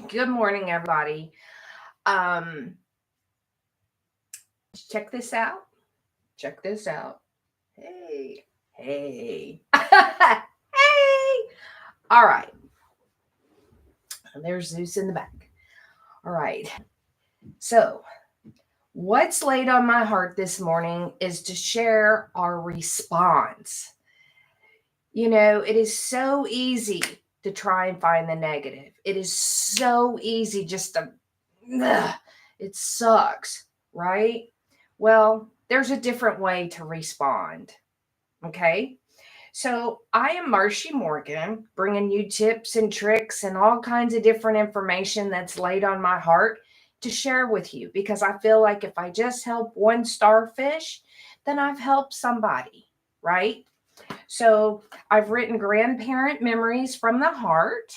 Good morning, everybody. Um, check this out. Check this out. Hey, hey, hey. All right. There's Zeus in the back. All right. So, what's laid on my heart this morning is to share our response. It is so easy to try and find the negative. It is so easy just to, ugh, it sucks, right? Well, there's a different way to respond. Okay. So I am Marcy Morgan, bringing you tips and tricks and all kinds of different information that's laid on my heart to share with you because I feel like if I just help one starfish, then I've helped somebody, right? So I've written Grandparent Memories from the Heart,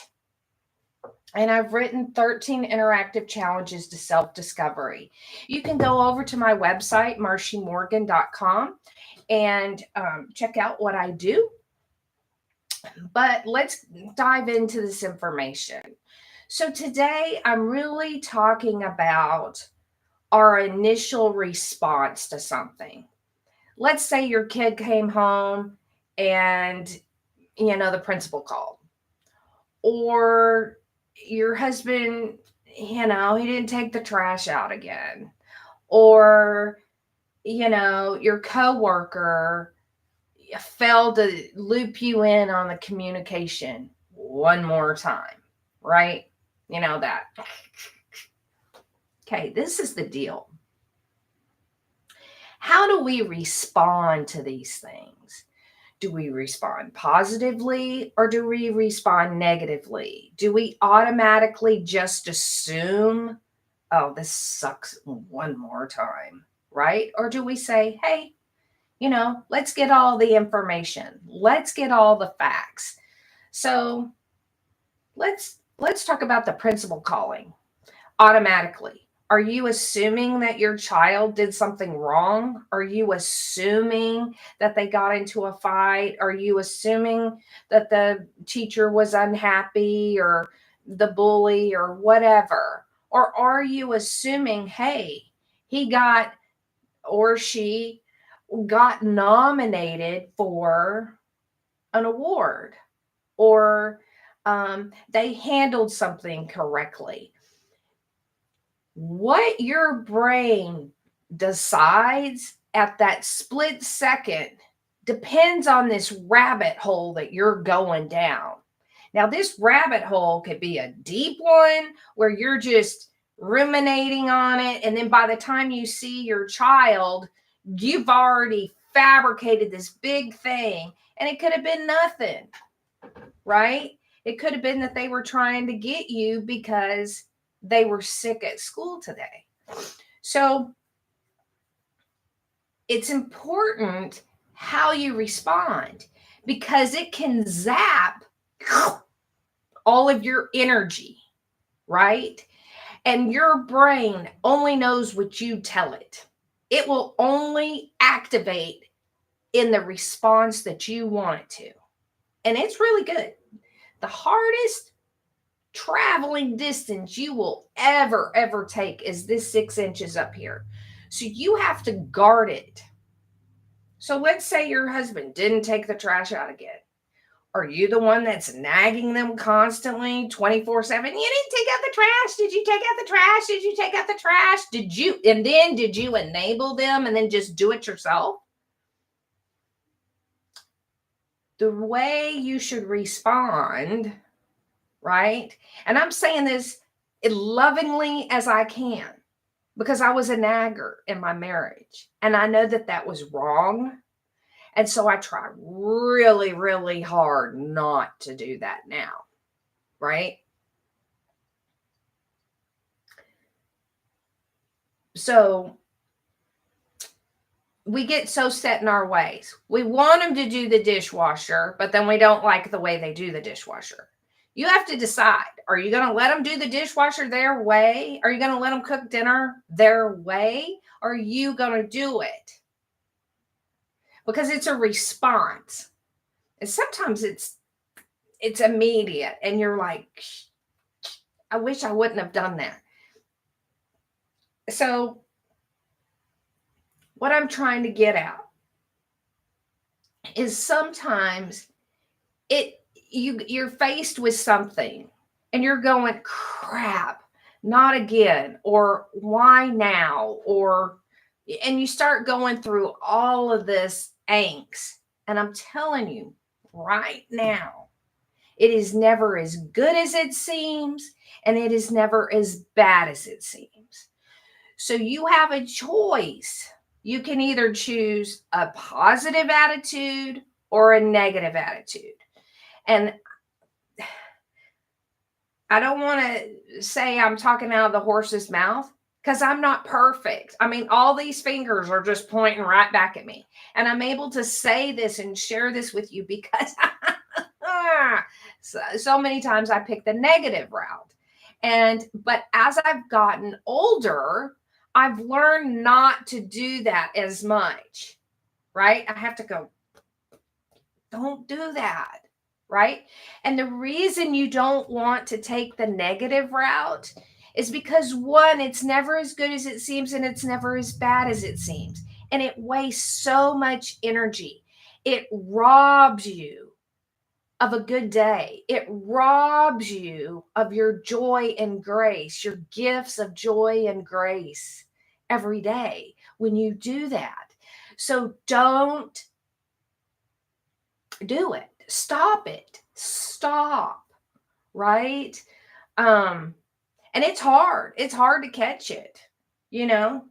and I've written 13 interactive challenges to self discovery. You can go over to my website, marcymorgan.com, and check out what I do. But let's dive into this information. So, today I'm really talking about our initial response to something. Let's say your kid came home and, the principal called, or your husband, he didn't take the trash out again, or, your coworker failed to loop you in on the communication one more time, right? You know that. Okay, this is the deal. How do we respond to these things? Do we respond positively or do we respond negatively? Do we automatically just assume, oh, this sucks one more time, right? Or do we say, hey, let's get all the information. Let's get all the facts. So let's talk about the principal calling automatically. Are you assuming that your child did something wrong? Are you assuming that they got into a fight? Are you assuming that the teacher was unhappy or the bully or whatever? Or are you assuming, hey, he got or she got nominated for an award, or they handled something correctly? What your brain decides at that split second depends on this rabbit hole that you're going down. Now, this rabbit hole could be a deep one where you're just ruminating on it. And then by the time you see your child, you've already fabricated this big thing. And it could have been nothing, right? It could have been that they were trying to get you because they were sick at school today. So it's important how you respond because it can zap all of your energy, right? And your brain only knows what you tell it. It will only activate in the response that you want it to. And it's really good. The hardest traveling distance you will ever take is this 6 inches up here. So you have to guard it. So let's say your husband didn't take the trash out again. Are you the one that's nagging them constantly 24/7? You didn't take out the trash. Did you take out the trash? Did you take out the trash? Did you enable them and then just do it yourself? The way you should respond, right? And I'm saying this as lovingly as I can because I was a nagger in my marriage and I know that that was wrong. And so I try really hard not to do that now, right? So we get so set in our ways. We want them to do the dishwasher, but then we don't like the way they do the dishwasher. You have to decide, are you going to let them do the dishwasher their way? Are you going to let them cook dinner their way? Or are you going to do it? Because it's a response. And sometimes it's immediate and you're like, I wish I wouldn't have done that. So what I'm trying to get at is sometimes you're faced with something and you're going, crap, not again, or why now, or and you start going through all of this angst. And I'm telling you right now, it is never as good as it seems, and it is never as bad as it seems. So you have a choice. You can either choose a positive attitude or a negative attitude. And I don't want to say I'm talking out of the horse's mouth because I'm not perfect. I mean, all these fingers are just pointing right back at me. And I'm able to say this and share this with you because so many times I pick the negative route. But as I've gotten older, I've learned not to do that as much, right? I have to go, don't do that, right? And the reason you don't want to take the negative route is because one, it's never as good as it seems, and it's never as bad as it seems. And it wastes so much energy. It robs you of a good day. It robs you of your joy and grace, your gifts of joy and grace every day when you do that. So don't do it. Stop it. Stop. Right? And it's hard. It's hard to catch it. You know,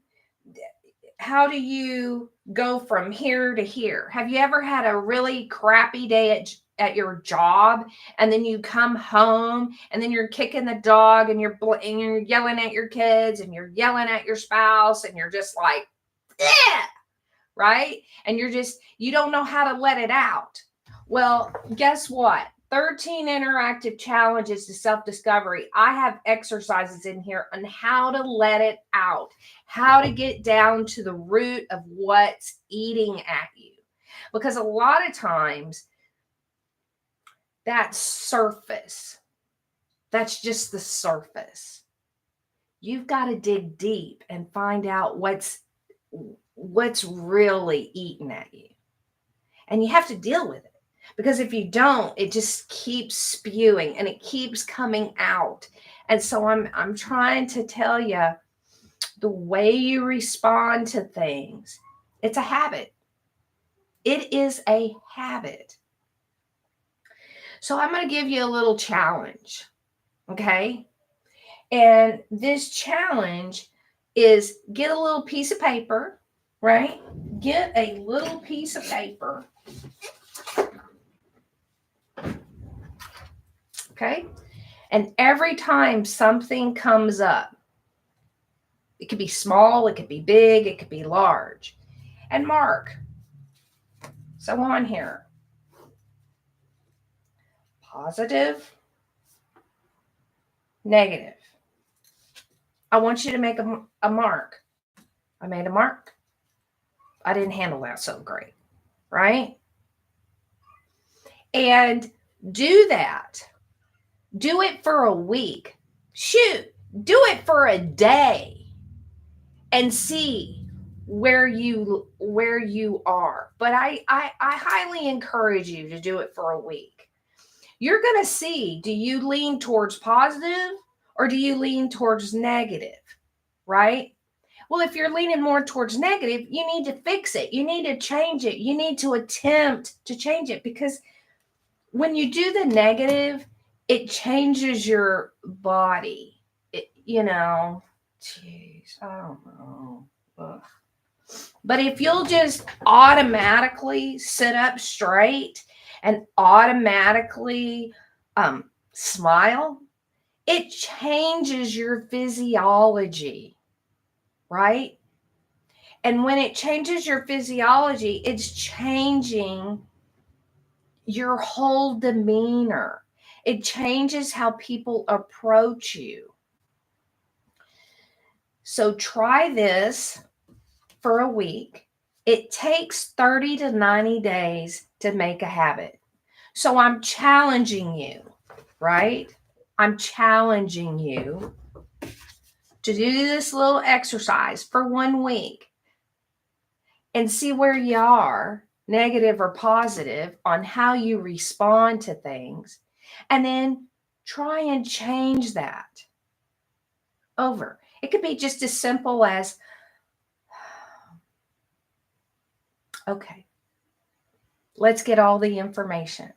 how do you go from here to here? Have you ever had a really crappy day at your job, and then you come home and then you're kicking the dog and and you're yelling at your kids and you're yelling at your spouse and you're just like, yeah, right? And you don't know how to let it out. Well, guess what? 13 interactive challenges to self-discovery. I have exercises in here on how to let it out, how to get down to the root of what's eating at you. Because a lot of times that's surface. That's just the surface. You've got to dig deep and find out what's really eating at you. And you have to deal with it. Because if you don't, it just keeps spewing and it keeps coming out. And so I'm trying to tell you, the way you respond to things, it's a habit. It is a habit. So I'm going to give you a little challenge. Okay? And this challenge is get a little piece of paper, right? Get a little piece of paper. Okay. And every time something comes up, it could be small, it could be big, it could be large. And mark. So on here. Positive, negative. I want you to make a mark. I made a mark. I didn't handle that so great, right? And do that. Do it for a week. Shoot, do it for a day and see where you are. But I highly encourage you to do it for a week. You're going to see, do you lean towards positive or do you lean towards negative, right? Well, if you're leaning more towards negative, you need to fix it. You need to change it. You need to attempt to change it, because when you do the negative, it changes your body. Geez, I don't know. Ugh. But if you'll just automatically sit up straight and automatically smile, it changes your physiology, right? And when it changes your physiology, it's changing your whole demeanor. It changes how people approach you. So try this for a week. It takes 30 to 90 days to make a habit. So I'm challenging you, right? I'm challenging you to do this little exercise for 1 week and see where you are, negative or positive, on how you respond to things. And then try and change that over. It could be just as simple as, okay, let's get all the information.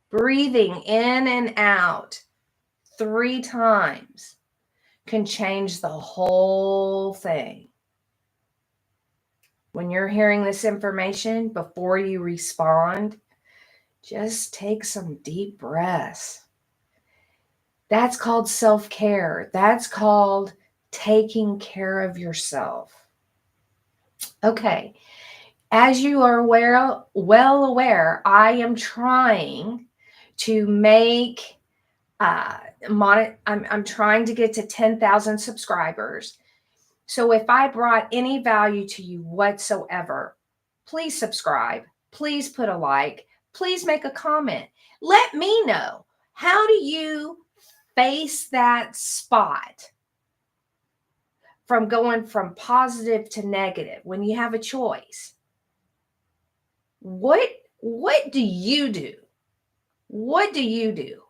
Breathing in and out 3 times can change the whole thing. When you're hearing this information, before you respond, just take some deep breaths. That's called self-care. That's called taking care of yourself. Okay. As you are well aware, I am trying to make I'm trying to get to 10,000 subscribers. So if I brought any value to you whatsoever, please subscribe. Please put a like. Please make a comment. Let me know, how do you face that spot from going from positive to negative when you have a choice? What do you do? What do you do?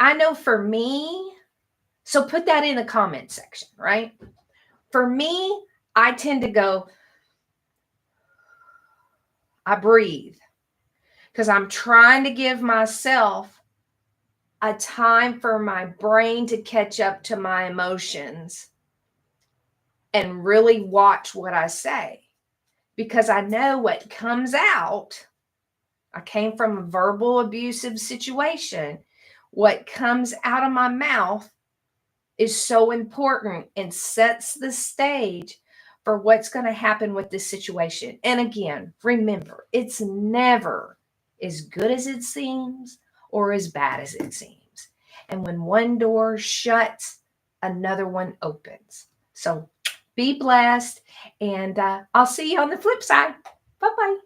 I know for me, so put that in the comment section, right? For me, I tend to go, I breathe, because I'm trying to give myself a time for my brain to catch up to my emotions and really watch what I say, because I know what comes out. I came from a verbal abusive situation. What comes out of my mouth is so important and sets the stage for what's going to happen with this situation. And again, remember, it's never as good as it seems or as bad as it seems. And when one door shuts, another one opens. So be blessed, and I'll see you on the flip side. Bye-bye.